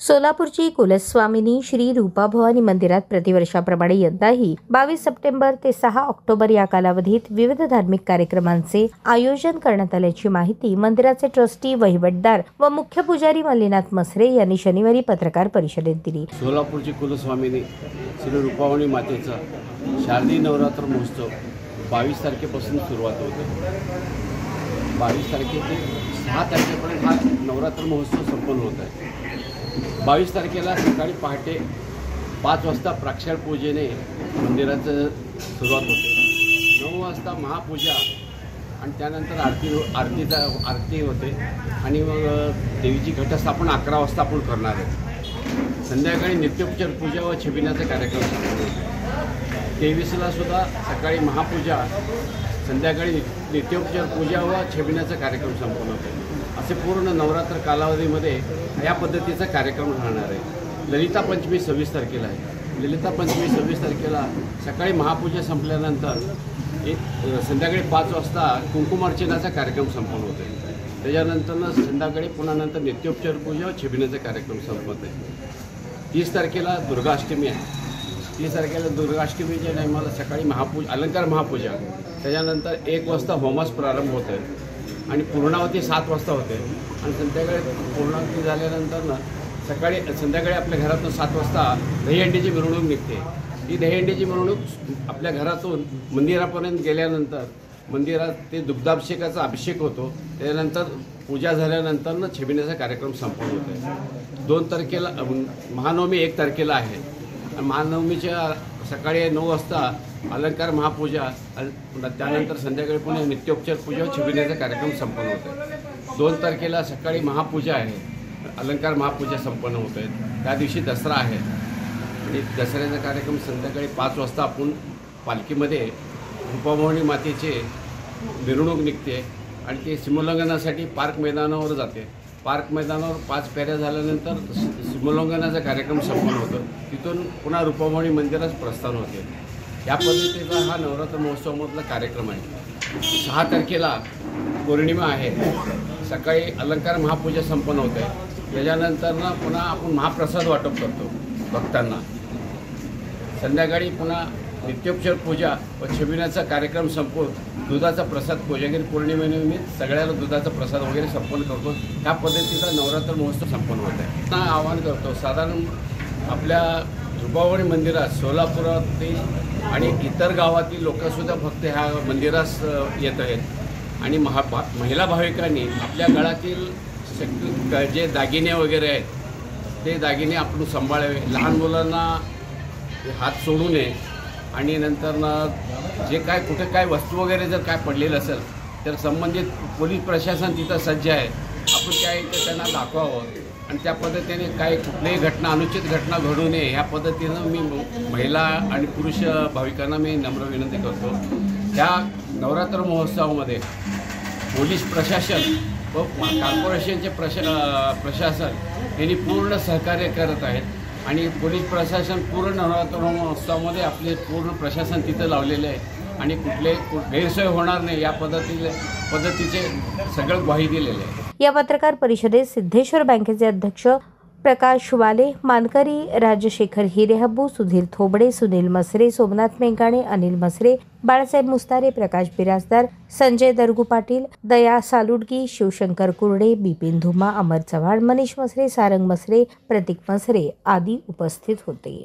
सोलापूरची कुलस्वामिनी श्री रूपाभवानी मंदिरात प्रतिवर्षाप्रमाणे यंदाही 22 सप्टेंबर ते 6 ऑक्टोबर या कालावधीत विविध धार्मिक कार्यक्रमांचे आयोजन करण्यात आल्याची माहिती मंदिराचे ट्रस्टी, वहिवटदार व मुख्य पुजारी मल्लीनाथ मसरे यांनी शनिवारी पत्रकार परिषदेत दिली। सोलापूरची कुलस्वामिनी श्री रूपाभवानी मातेचा शारदीय नवरात्र महोत्सव 22 तारखेपासून सुरुवात होते। 22 तारखे ते 6 तारखेपर्यंत हा नवरात्र महोत्सव संपन्न होत आहे। 22 तारखेला सकाळी पहाटे 5 वाजता प्राक्षर पूजेने मंदिराचं सुरुवात होते। 9 वाजता महापूजा आणि त्यानंतर आरती होते आणि मग देवीची घटस्थापना 11 वाजता आपण करणार आहे। संध्याकाळी नित्योपचार पूजा व छबिनाचा कार्यक्रम संपन्न होतो। 23ला सुद्धा सकाळी महापूजा, संध्याकाळी नित्योपचार पूजा व छबिनाचा कार्यक्रम संपन्न होतो। असे पूर्ण नवरात्र कालावधीमध्ये या पद्धतीचा कार्यक्रम राहणार आहे। ललिता पंचमी 26 तारखेला आहे। ललिता पंचमी 26 तारखेला सकाळी महापूजा संपल्यानंतर संध्याकाळी 5 वाजता कुंकुमार्चनाचा कार्यक्रम संपन्न होतो। त्याच्यानंतर संध्याकाळी पुन्हा नंतर नित्योपचार पूजा व छबिनाचा कार्यक्रम संपत आहे। 30 तारखेला दुर्गाष्टमी आहे। 30 तारखेला दुर्गाष्टमीच्या टायमाला सकाळी महापूजा, अलंकार महापूजा, त्याच्यानंतर 1 वाजता होमास प्रारंभ होत आहे आणि पूर्णावती 7 वाजता होते आणि संध्याकाळी पूर्णावती झाल्यानंतर संध्याकाळी आपल्या घरातून 7 वाजता दहीहंडीची मिरवणूक निघते। ही दहीहंडीची मिरवणूक आपल्या घरातून मंदिरापर्यंत गेल्यानंतर मंदिरात ते दुग्धाभिषेकाचा अभिषेक होतो। त्यानंतर पूजा झाल्यानंतर छबिनाचा कार्यक्रम संपन्न होतो। 2 तारखेला महानवमी 1 तारखेला आहे। महानवमीच्या सकाळी 9 वाजता अलंकार महापूजा, त्यानंतर संध्याकाळी पुन्हा नित्योपचार पूजा व छबिनाचा कार्यक्रम संपन्न होत आहे। 2 तारखेला सकाळी महापूजा आहे, अलंकार महापूजा संपन्न होत आहे। त्या दिवशी दसरा आहे आणि दसऱ्याचा कार्यक्रम संध्याकाळी 5 वाजता आपण पालखीमध्ये रूपाभवानी मातेचे मिरवणूक निघते आणि ते सीमोल्लंघनासाठी पार्क मैदानावर जाते। पार्क मैदानावर 5 फेऱ्या झाल्यानंतर सीमोल्लंघनाचा कार्यक्रम संपन्न होतो। तिथून पुन्हा रूपाभवानी मंदिरात प्रस्थान होते। या पद्धतीचा हा नवरात्र महोत्सवामधला कार्यक्रम आहे। 6 तारखेला पौर्णिमा आहे। सकाळी अलंकार महापूजा संपन्न होते। त्याच्यानंतर पुन्हा आपण महाप्रसाद वाटप करतो भक्तांना। संध्याकाळी पुन्हा नित्योपचार पूजा व छबिनाचा कार्यक्रम संपवून दुधाचा प्रसाद, कोजागिरी पौर्णिमेनिमित्त सगळ्याला दुधाचा प्रसाद वगैरे संपन्न करतो। त्या पद्धतीचा नवरात्र महोत्सव संपन्न होत आहे। आता आवाहन करतो, साधारण आपल्या रूपाभवानी मंदिरात सोलापुरातील आणि इतर गावातील लोकसुद्धा फक्त ह्या मंदिरास येत आहेत आणि महिला भाविकांनी आपल्या गळातील जे दागिने वगैरे आहेत ते दागिने आपण सांभाळावे। लहान मुलांना हात सोडू नये आणि नंतर जे काय कुठे काय वस्तू वगैरे जर काय पडलेलं असेल तर संबंधित पोलीस प्रशासन तिथं सज्ज आहे। आपण काय ते त्यांना दाखवावं आणि त्या पद्धतीने काय कुठलीही घटना, अनुचित घटना घडू नये ह्या पद्धतीनं मी महिला आणि पुरुष भाविकांना मी नम्र विनंती करतो। त्या नवरात्र महोत्सवामध्ये पोलीस प्रशासन व कॉर्पोरेशनचे प्रशासन यांनी पूर्ण सहकार्य करत आहेत आणि पोलीस प्रशासन पूर्ण नवरात्र महोत्सवामध्ये आपले पूर्ण प्रशासन तिथं लावलेले आहे आणि कुठले गैरसोय होणार नाही या पद्धतीचे सगळं ग्वाही दिलेले आहे। या पत्रकार परिषदेत सिद्धेश्वर बँकेचे अध्यक्ष प्रकाश वाले, मानकरी राजशेखर हिरेहब्बू, सुधीर थोबडे, सुनील मसरे, सोमनाथ मेंगाणे, अनिल मसरे, बाळासाहेब मुस्तारे, प्रकाश बिराजदार, संजय दरगू पाटील, दया सालुडगी, शिवशंकर कुर्डे, बिपिन धुमा, अमर चव्हाण, मनीष मसरे, सारंग मसरे, प्रतीक मसरे आदी उपस्थित होते।